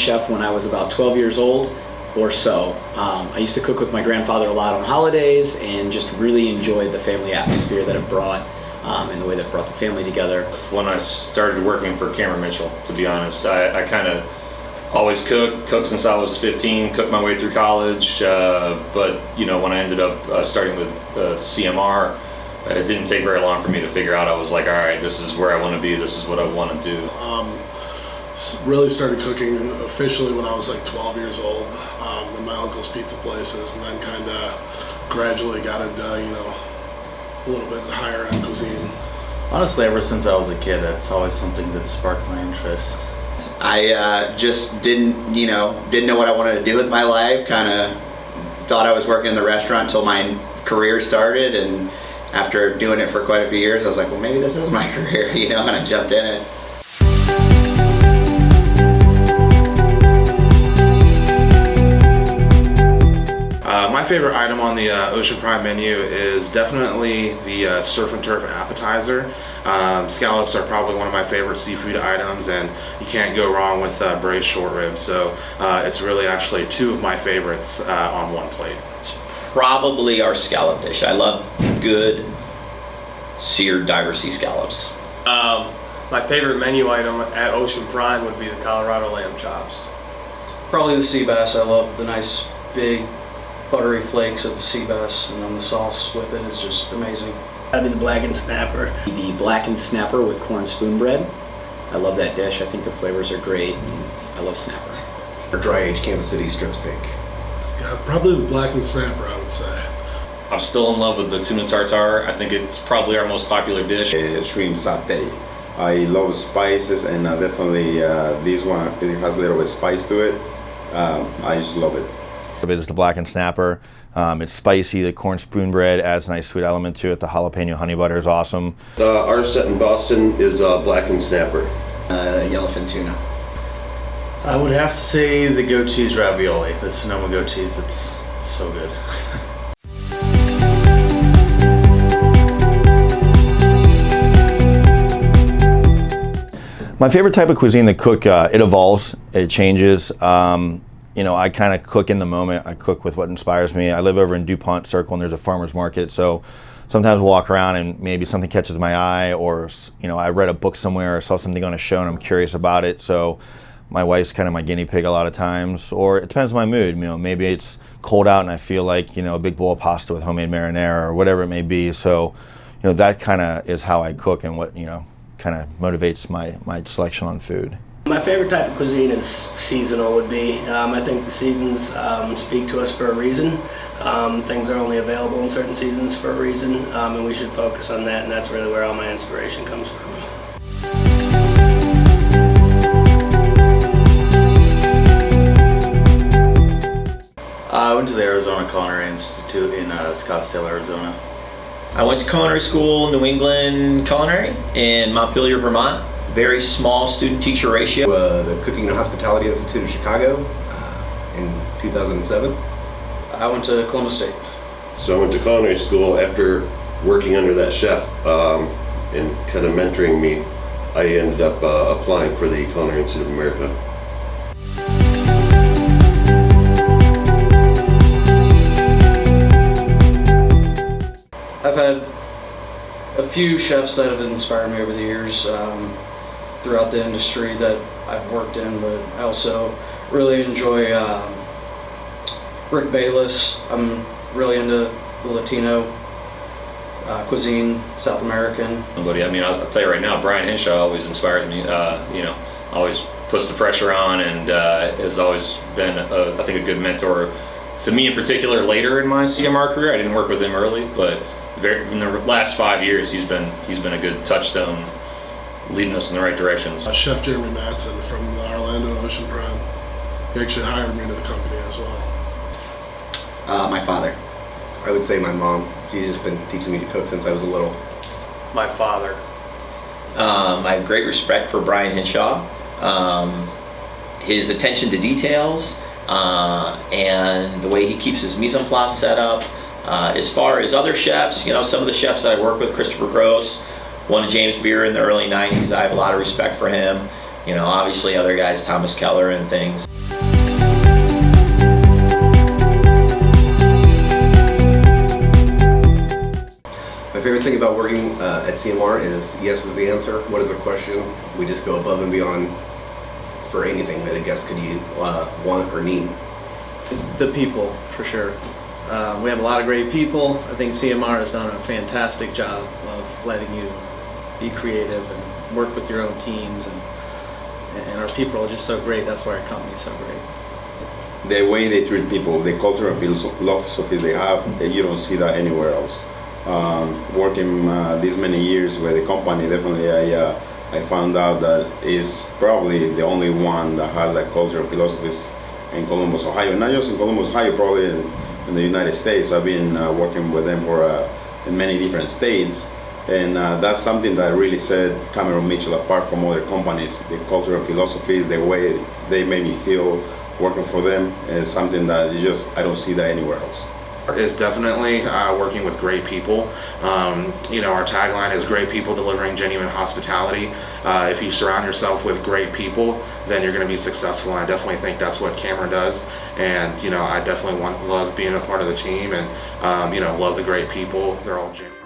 chef when I was about 12 years old or so. I used to cook with my grandfather a lot on holidays and just really enjoyed the family atmosphere that it brought and the way that it brought the family together. When I started working for Cameron Mitchell, to be honest, I kind of always cooked since I was 15, cooked my way through college, but you know, when I ended up starting with CMR, it didn't take very long for me to figure out. I was like, all right, this is where I want to be, this is what I want to do. Really started cooking officially when I was like 12 years old in my uncle's pizza places, and then kind of gradually got into, you know, a little bit higher end cuisine. Honestly, ever since I was a kid, it's always something that sparked my interest. I just didn't know what I wanted to do with my life. Kind of thought I was working in the restaurant until my career started, and after doing it for quite a few years, I was like, well, maybe this is my career, you know, and I jumped in it. My favorite item on the Ocean Prime menu is definitely the surf and turf appetizer. Scallops are probably one of my favorite seafood items, and you can't go wrong with braised short ribs. So it's really actually two of my favorites on one plate. It's probably our scallop dish. I love good seared diver sea scallops. My favorite menu item at Ocean Prime would be the Colorado lamb chops. Probably the sea bass. I love the nice big buttery flakes of sea bass, and then the sauce with it is just amazing. That'd be the blackened snapper. The blackened snapper with corn spoon bread. I love that dish. I think the flavors are great. I love snapper. Or dry aged Kansas City strip steak. Yeah, probably the blackened snapper, I would say. I'm still in love with the tuna tartare. I think it's probably our most popular dish. Shrimp satay. I love spices, and definitely this one, it has a little bit spice to it. I just love it. It is the blackened snapper. It's spicy. The corn spoon bread adds a nice sweet element to it. The jalapeno honey butter is awesome. Our set in Boston is blackened snapper. Yellowfin tuna. I would have to say the goat cheese ravioli. The Sonoma goat cheese. It's so good. My favorite type of cuisine to cook, it evolves, it changes. You know, I kind of cook in the moment. I cook with what inspires me. I live over in DuPont Circle, and there's a farmer's market, so sometimes I walk around and maybe something catches my eye, or you know, I read a book somewhere or saw something on a show and I'm curious about it. So my wife's kind of my guinea pig a lot of times, or it depends on my mood. You know, maybe it's cold out and I feel like, you know, a big bowl of pasta with homemade marinara or whatever it may be. So, you know, that kind of is how I cook and what, you know, kind of motivates my selection on food. My favorite type of cuisine is seasonal would be. I think the seasons speak to us for a reason. Things are only available in certain seasons for a reason, and we should focus on that, and that's really where all my inspiration comes from. I went to the Arizona Culinary Institute in Scottsdale, Arizona. I went to culinary school, New England Culinary in Montpelier, Vermont. Very small student-teacher ratio. The Cooking and Hospitality Institute of Chicago in 2007. I went to Columbus State. So I went to culinary school after working under that chef and kind of mentoring me. I ended up applying for the Culinary Institute of America. I've had a few chefs that have inspired me over the years throughout the industry that I've worked in, but I also really enjoy Rick Bayless. I'm really into the Latino cuisine, South American. But I mean, I'll tell you right now, Brian Henshaw always inspires me. You know, always puts the pressure on, and has always been, I think, a good mentor to me in particular. Later in my CMR career, I didn't work with him early, but in the last 5 years, he's been a good touchstone, leading us in the right directions. Chef Jeremy Matson from Orlando Ocean Prime. He actually hired me to the company as well. My father. I would say my mom. She's just been teaching me to cook since I was little. My father. I have great respect for Brian Henshaw. His attention to details and the way he keeps his mise en place set up. As far as other chefs, you know, some of the chefs that I work with, Christopher Gross, won a James Beard in the early 90s. I have a lot of respect for him. You know, obviously other guys, Thomas Keller and things. favorite thing about working at CMR is yes is the answer. What is the question? We just go above and beyond for anything that a guest could want or need. The people, for sure. We have a lot of great people. I think CMR has done a fantastic job of letting you be creative and work with your own teams, and our people are just so great. That's why our company is so great. The way they treat people, the culture and philosophies they have, you don't see that anywhere else. Working these many years with the company, definitely I found out that it's probably the only one that has that culture and philosophies in Columbus, Ohio. Not just in Columbus, Ohio, probably in the United States. I've been working with them for in many different states, and that's something that really set Cameron Mitchell apart from other companies. The culture and philosophies, the way they made me feel working for them is something that I don't see that anywhere else. Is definitely working with great people. Our tagline is great people delivering genuine hospitality. If you surround yourself with great people, then you're going to be successful, and I definitely think that's what Cameron does. And I definitely love being a part of the team, and love the great people. They're all genuine.